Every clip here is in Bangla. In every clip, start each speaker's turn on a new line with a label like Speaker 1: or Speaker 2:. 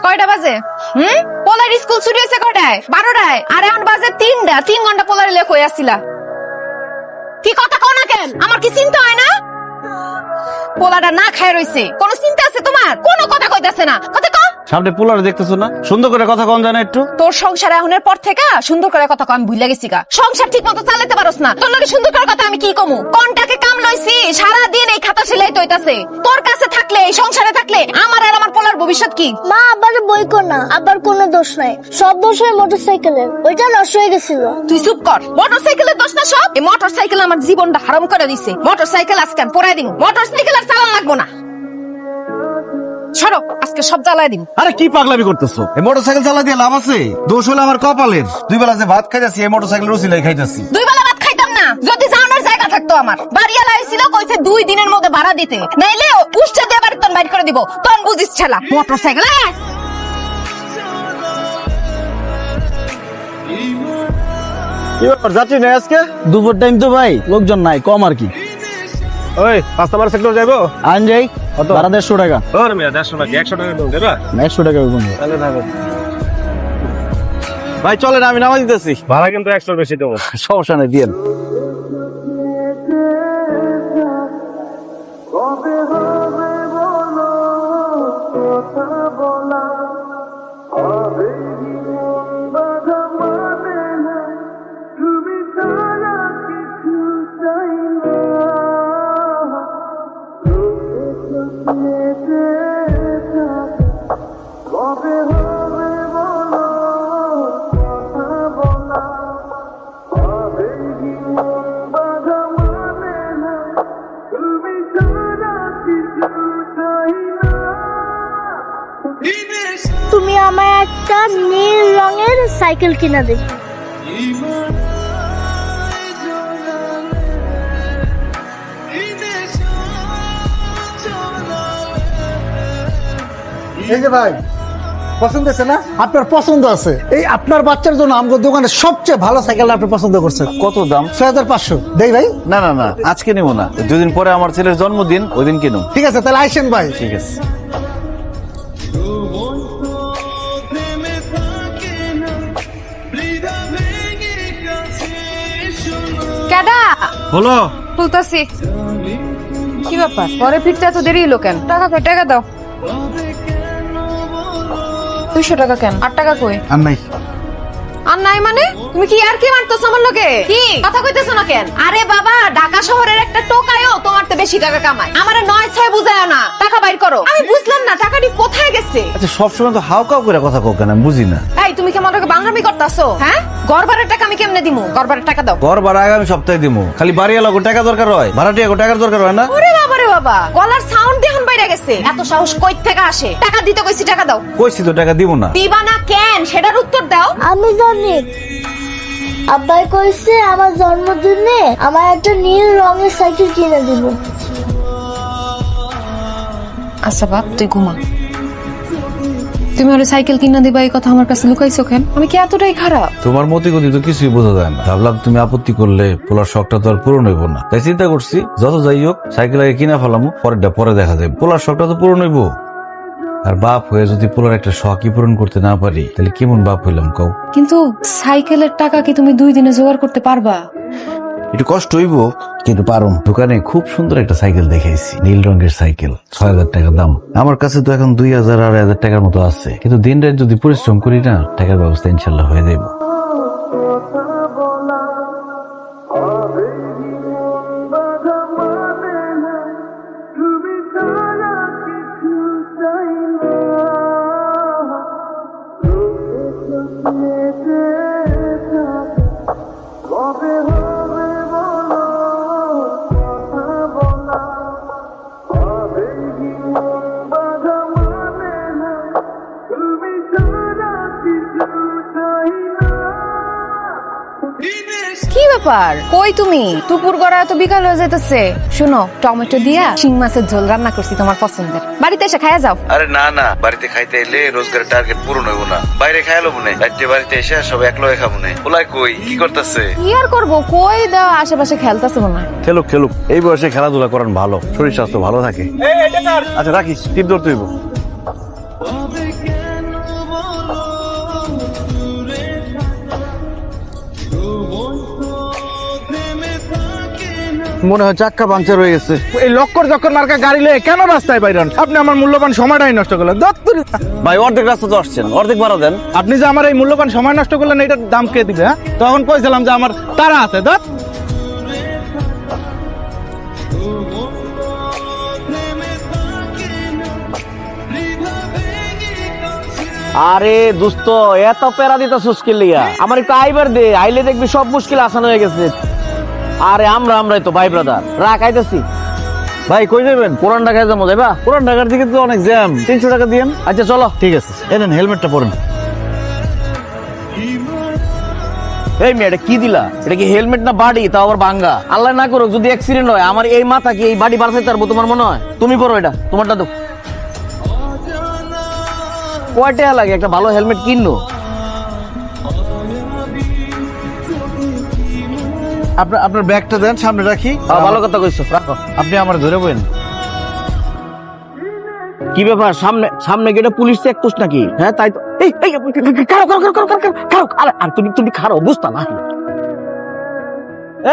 Speaker 1: কয়টা বাজে? পোলার স্কুল ছুটি হয়েছে কয়টায়? 12টায়। আর এখন বাজে 3টা। 3 ঘন্টা পোলার লেখ হয়ে আসছিলা। কি কথা কও না কেন? আমার কি চিন্তা হয় না? পোলাটা না খায় রইছে, কোন চিন্তা আছে তোমার? কোনো কথা কইতাছে না, কথা কম।
Speaker 2: সামনে পোলার দেখতেছো না, সুন্দর করে কথা কম জানা একটু।
Speaker 1: তোর সংসার এখনের পর থেকে সুন্দর করে কথা কম ভুলে গেছি গা। সংসার ঠিক মতো চালাতে পারোস না, তোর লগে সুন্দর করে কথা আমি কি কমু? কোনটাকে কাম লইছি সারাদিন এই খাতা সেলাই তৈতাছে। তোর কাছে থাকলে, এই সংসারে থাকলে আমার আর আমার পোলার ভবিষ্যৎ কি?
Speaker 3: মা আবার বই কর না, আবার কোনো দোষ নাই, সব দোষ হয় মোটরসাইকেলের, ওইটা নষ্ট হয়ে গেছিল।
Speaker 1: তুই চুপ কর। মোটরসাইকেলের দোষ না সব? এই মোটরসাইকেল আমার জীবনটা হারাম করে দিছে। মোটরসাইকেল আজকে পড়াই দিন, মোটরসাইকেল আর চালান লাগবো না। সরো, আজকে সব জ্বালায় দিন।
Speaker 2: আরে কি পাগলামি করতেছো? এই মোটরসাইকেল চালা দিয়ে লাভ আছে? দোষ হলো আমার কপালের। 2 বেলা যে ভাত খাইতাছি এই মোটরসাইকেলের উসিলাই খাইতাছি।
Speaker 1: 2 বেলা ভাত খাইতাম না যদি জানার জায়গা থাকতো আমার। বাড়িওয়ালা আইছিল, কইছে 2 দিনের মধ্যে ভাড়া দিতে, নাইলে উষ্টা দিয়ে বাড়ি তন বাইর করে দিব। তন বুঝিস ছেলা মোটরসাইকেল।
Speaker 2: কি ব্যাপার, যাচ্ছি না আজকে? দুপুর টাইম তো ভাই, লোকজন নাই, কম আর কি।
Speaker 4: ওই 5 নাম্বার সেক্টর যাইবো?
Speaker 2: আন যাই, ভাড়া 150 টাকা।
Speaker 4: ওর মিয়া 150 নাকি 100 টাকা দাও দেবা?
Speaker 2: 100 টাকা হইব।
Speaker 4: তাহলে থাকো।
Speaker 2: ভাই চলেন, আমি নামাজ দিতেছি।
Speaker 4: ভাড়া কিন্তু 100 বেশি দেবো।
Speaker 2: সমস্যা নেই, দিয়েন।
Speaker 3: তুমি আমায় একটা নীল রঙের সাইকেল কিনে দেবে।
Speaker 5: এই যে ভাই, পছন্দ আছে না? আপনার পছন্দ আছে, এই আপনার বাচ্চার জন্য আমাদের দোকানে সবচেয়ে ভালো সাইকেল আপনি পছন্দ করছেন।
Speaker 2: কত দাম?
Speaker 5: 6500 দেই ভাই।
Speaker 2: না না না, আজকে নিব না, 2 দিন পরে আমার ছেলের জন্মদিন, ওই দিন কিনুম।
Speaker 5: ঠিক আছে, তাহলে আইসেন ভাই।
Speaker 2: ঠিক আছে।
Speaker 1: কেডা
Speaker 2: হলো
Speaker 1: বলতাছি? কি ব্যাপার, পরে ফিরতে এত দেরি হলো কেন? টাকা কই? টাকা দাও। 200 টাকা কেন? 8 টাকা কই?
Speaker 5: আর নাই।
Speaker 1: আর নাই মানে? তুমি কি আর কি মারতেছ আমার লগে? কি কথা কইতেছ না কেন? আরে বাবা, ঢাকা শহরের একটা টোকায়ও তোমার তো বেশি টাকা কামায়। আমারে 9-6 বুঝায় না, টাকা বাইর করো। আমি বুঝলাম না টাকাটি কোথায় গেছে।
Speaker 2: আচ্ছা, সবসময় তো হাউ কাউ করে কথা কও কেন, আমি বুঝি না।
Speaker 1: এই তুমি কি আমার লগে বাংলামি করতাছো? হ্যাঁ, গড়বারের টাকা আমি কেমনে দিমু? গড়বারের টাকা দাও।
Speaker 2: ঘর ভাড়া আগামী সপ্তাহে দিমু। খালি বাড়িওয়ালা টাকা দরকার হয়, ভাড়াটিয়া টাকার দরকার হয় না?
Speaker 1: ওরে বাবা রে বাবা, গলার সাউন্ড দেখুন বাইরে গেছে। এত সাহস কই থেকে আসে? টাকা দিতে কইছি, টাকা দাও।
Speaker 2: কইছি তো টাকা দিব না।
Speaker 1: দিবা না কেন সেটার উত্তর দাও।
Speaker 3: আমি জানি, আব্বাই কইছে আমার জন্মদিনে আমার একটা নীল রঙের সাইকেল কিনে দিব।
Speaker 1: আচ্ছা বাপ, তুই ঘুমা। তুমি ওরে সাইকেল কিনা দিবা এই কথা আমার কাছে লুকাইছো কেন? আমি কি এতটাই খারাপ?
Speaker 2: তোমার মতি গতি তো কিছুই বোঝা যায় না। ভাবলাম তুমি আপত্তি করলে পোলার শখটা তো আর পূরণ হইব না, তাই চিন্তা করছি যত যাই হোক সাইকেল আগে কিনা ফেলামু, পরেরটা পরে দেখা যায়। পোলার শখটা তো পূরণ হইব। আর বাপ হয়ে যদি পোলার একটা শখই পূরণ করতে না পারি, তাহলে কেমন বাপ হইলাম কও?
Speaker 1: কিন্তু সাইকেলের টাকা কি তুমি 2 দিনে জোগাড় করতে পারবা?
Speaker 2: একটু কষ্ট হইব, কিন্তু পারুম। দোকানে খুব সুন্দর একটা সাইকেল দেখাইছি, নীল রঙের সাইকেল, 6000 টাকা দাম। আমার কাছে তো এখন 2000-2500 টাকার মতো আছে, কিন্তু দিন রাত যদি পরিশ্রম করি না, টাকার ব্যবস্থা ইনশাল্লাহ হয়ে যাবে।
Speaker 1: কি ব্যাপার, কই তুমি? দুপুর গড়া তো বিকাল হয়ে যাইতেছে। শুনো, টমেটো দিয়া শিং মাছের ঝোল রান্না করছি তোমার পছন্দের, বাড়িতে এসে খাইয়া যাও।
Speaker 2: আরে না না, বাড়িতে খাইতে এলে রোজগারের টার্গেট পূরণ হইব না। বাইরে খাইলো মনে, রাত্রে বাড়িতে এসে সব একলগে খাবো মনে। ওলাই কই কি করতেছে?
Speaker 1: কি আর করবো, কই দাও আশেপাশে খেলতেছে মনে হয়।
Speaker 2: খেলুক খেলুক, এই বয়সে খেলাধুলা করান ভালো, শরীর স্বাস্থ্য ভালো থাকে। আচ্ছা রাখিস, টিপ ধরতে হইব। মনে হয় চাক্কা পাঞ্চার হয়ে গেছে।
Speaker 5: এই লক্কর যখন মার্কা গাড়ি লয়ে কেন রাস্তায় বাইরেন? আপনি আমার মূল্যবান সময়টাই নষ্ট করলেন। দত্তরি।
Speaker 2: ভাই অর্ধেক রাস্তা তো আসছেন, অর্ধেক ভাড়া দেন।
Speaker 5: আপনি যে আমার এই মূল্যবান সময় নষ্ট করলেন, এটার দাম কে দিবে? হ্যাঁ, তখন কইছিলাম যে আমার তারা আছে। দত্ত
Speaker 6: আরে দোস্ত এত প্যারা দিতা মুশকিল লিয়া আমার একটু আইবার দে, আইলে দেখবি সব মুশকিল আসান হয়ে গেছে। আরে আমরাই তো ভাই ব্রাদার, রাখ আইতাছি।
Speaker 2: ভাই কই যাবেন?
Speaker 6: পুরান ঢাকায় যাবো, যাইবা?
Speaker 2: পুরান ঢাকার দিকে তো অনেক জ্যাম, 300 টাকা দিয়েন।
Speaker 6: আচ্ছা চলো।
Speaker 2: ঠিক আছে, এনেন হেলমেটটা পরেন।
Speaker 6: এই মেয়ে, এটা কি দিলা? এটা কি হেলমেট না বাড়ি, তাও আবার ভাঙ্গা? আল্লাহ না করুক যদি অ্যাক্সিডেন্ট হয়, আমার এই মাথা কি এই বাড়ি বাড়াতে পারবো তোমার মনে হয়? তুমি পরো এটা, তোমারটা তো কয় টাকা লাগে একটা ভালো হেলমেট কিনলো?
Speaker 2: আপনার ব্যাগটা দেন, সামনে রাখি।
Speaker 6: ভালো কথা কইছো, রাখো।
Speaker 2: আপনি আমার ধরে বইন।
Speaker 6: কি ব্যাপার, সামনে সামনে গেটে পুলিশ চেকপোস্ট নাকি? হ্যাঁ তাই তো। এই এই খারো খারো খারো খারো খারো, আরে আর তুমি খারো, বুঝতা না?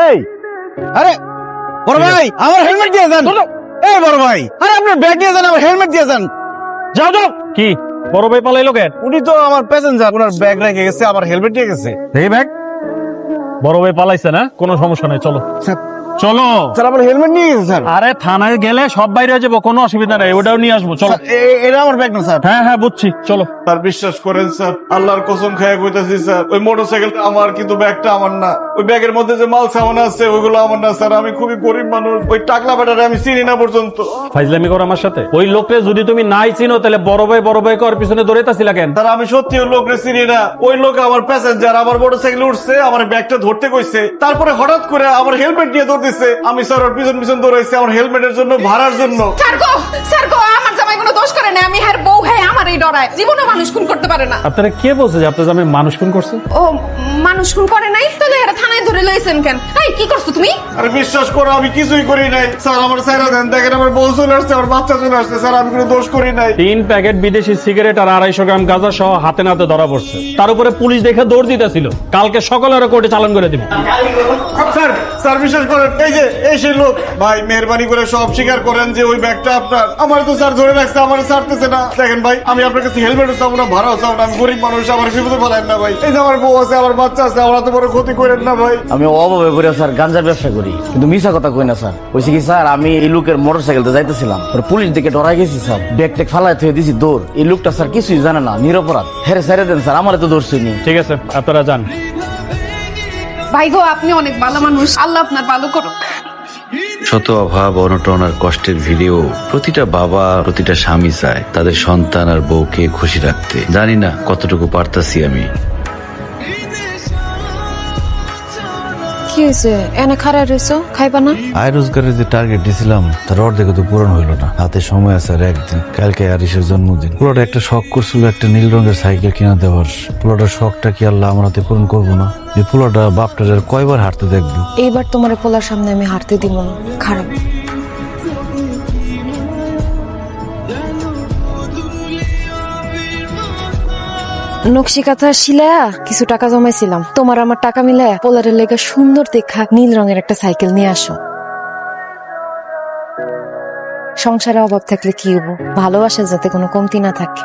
Speaker 6: এই
Speaker 2: আরে বড় ভাই, আমার হেলমেট দিয়ে যান। এই বড় ভাই, আরে আপনার ব্যাগ নিয়ে যান, আমার হেলমেট দিয়ে যান।
Speaker 6: যাও যাও।
Speaker 4: কি বড় ভাই পালাইলো কেন?
Speaker 2: উনি তো আমার প্যাসেঞ্জার, ওনার ব্যাগ রেখে গেছে, আমার হেলমেট দিয়ে গেছে।
Speaker 4: এই ব্যাগ বড় ভাই পালাইছে না? কোনো সমস্যা নাই, চলো চলো।
Speaker 2: স্যার আমার হেলমেট নিয়ে গেছে স্যার।
Speaker 4: আরে থানায় গেলে সব বাইরে যাবো, কোনো অসুবিধা নাই, ওটাও নিয়ে আসবো, চলো।
Speaker 2: এটা আমার ব্যাগ না স্যার।
Speaker 4: হ্যাঁ হ্যাঁ বুঝছি, চলো।
Speaker 7: স্যার বিশ্বাস করেন স্যার, আল্লাহর কসম খেয়ে কইতাছি স্যার, ওই মোটরসাইকেলটা আমার, কিন্তু ব্যাগটা আমার না। ওই ব্যাগের মধ্যে যে মাল সামান আছে ওইগুলো আমার না স্যার। আমি খুবই গরিব মানুষ, ওই টাকলা বেটারে আমি চিনি না পর্যন্ত।
Speaker 4: ফাইজলামি করো আমার সাথে? ওই লোকরে যদি তুমি নাই চিনো, তাহলে বড় ভাই কর পিছনে দৌড়াইতাছিলা কেন?
Speaker 7: স্যার আমি সত্যি ওই লোকরে চিনি না। ওই লোক আমার প্যাসেঞ্জার, আমার মোটরসাইকেলে উঠছে, আমার ব্যাগটা ধরতে কইছে, তারপরে হঠাৎ করে আমার হেলমেট নিয়ে দৌড় দিচ্ছে। আমি স্যার ওর পিছন পিছন দৌড়াইছি আমার হেলমেটের জন্য, ভাড়ার জন্য।
Speaker 1: স্যার গো আমার জামাই কোনো দোষ করে না, আমি হ্যার বউ, হ্যাঁ আমার এই ডরায়, জীবনে মানুষ খুন করতে পারে না।
Speaker 4: আপনারা কে বলছে যে আপনার জামাই মানুষ খুন করছে?
Speaker 1: ও মানুষ খুন করে নাই? তাহলে এরা থানায় ধরে লইছেন কেন? এই কি করছো তুমি?
Speaker 7: আরে বিশ্বাস করো আমি কিছুই করি নাই স্যার। আমার স্যার দেন, দেখেন আমার বউ চলে আসছে, আমার বাচ্চা চলে আসছে স্যার, আমি কোনো দোষ করি নাই।
Speaker 4: 3 প্যাকেট বিদেশি সিগারেট আর 250 গ্রাম গাঁজা সহ হাতে নাতে ধরা পড়ছে। তার উপরে পুলিশ দেখে দৌড় দিতেছিল। কালকে সকালে কোর্টে চালান করে দিব।
Speaker 7: স্যার স্যার বিশ্বাস করেন, এই যে এই সেই লোক। ভাই মেহরবানি করে সব স্বীকার করেন যে ওই ব্যাগটা আপনার। আমার তো স্যার ধরে রাখছে, আমার ছাড়তেছে না। দেখেন ভাই, আমি আপনার কাছে হেলমেটও চাবো না, ভাড়াও চাবো না, আমি গরিব মানুষ, আমার বিপদে ফেলেন না ভাই। এই যে আমার বউ আছে, আমার বাচ্চা আছে, আমার এত বড় ক্ষতি করেন না ভাই।
Speaker 6: আমি অভাবে করে স্যার গাঞ্জার ব্যবসা করি, কিন্তু মিশা কথা কই না স্যার। কইছি কি স্যার, আমি এই লোকের মোটরসাইকেলতে যাইতেছিলাম, পুলিশ দিকে ডরাই গেছি স্যার। ব্যাগ ট্যাগ ফালাই থেকে দিছি দৌড়। এই লোকটা স্যার কিছুই জানে না, নিরপরাধ। হেরে ছেড়ে দেন স্যার, আমার তো দৌড়ছিনি।
Speaker 4: ঠিক আছে, আপনারা যান।
Speaker 1: ভাই গো আপনি অনেক ভালো মানুষ, আল্লাহ আপনার ভালো করুক।
Speaker 8: শত অভাব অনটন আর কষ্টের ভিড়েও প্রতিটা বাবা প্রতিটা স্বামী চায় তাদের সন্তান আর বউকে খুশি রাখতে। জানি না কতটুকু পারতাছি আমি।
Speaker 1: কি হয়েছে? এনে খারাপ রয়েছো, খাইবা না?
Speaker 2: আয় রোজগারের যে টার্গেট দিছিলাম তার অর্ধেক তো পূরণ হইলো না। হাতে সময় আছে আর একদিন, কালকে আরিশের জন্মদিন। পুরোটা একটা শখ করছিল একটা নীল রঙের সাইকেল কিনা দেওয়ার। পুরোটা শখটা কি আল্লাহ আমার হাতে পূরণ করবো না? যে পুরোটা বাপটার আর কয়বার হাঁটতে দেখবো?
Speaker 1: এইবার তোমার পোলার সামনে আমি হারতে দিব না। খারাপ নকশি কাঁথা শিলা কিছু টাকা জমাইছিলাম, তোমার আমার টাকা মিলে পোলারের লেগে সুন্দর দেখা নীল রঙের একটা সাইকেল নিয়ে আসো। সংসারে অভাব থাকলে কি হবো, ভালোবাসা যাতে কোনো কমতি না থাকে।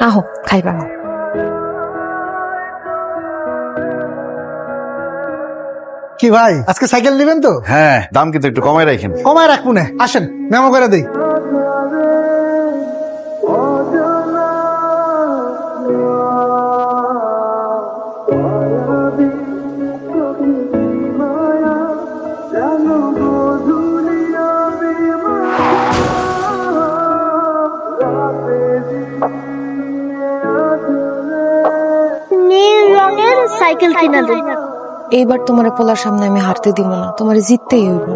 Speaker 1: আহো খাইবা।
Speaker 5: কি ভাই, আজকে সাইকেল নেবেন তো?
Speaker 2: হ্যাঁ, দাম কিন্তু একটু কমাই রাখেন।
Speaker 5: কমায় রাখবো না, আসেন মেমো করে দিই।
Speaker 3: নীল রঙের সাইকেল কিনা দেন।
Speaker 1: এইবার তোমার পোলার সামনে আমি হারতে দিব না, তোমার জিততেই হইব।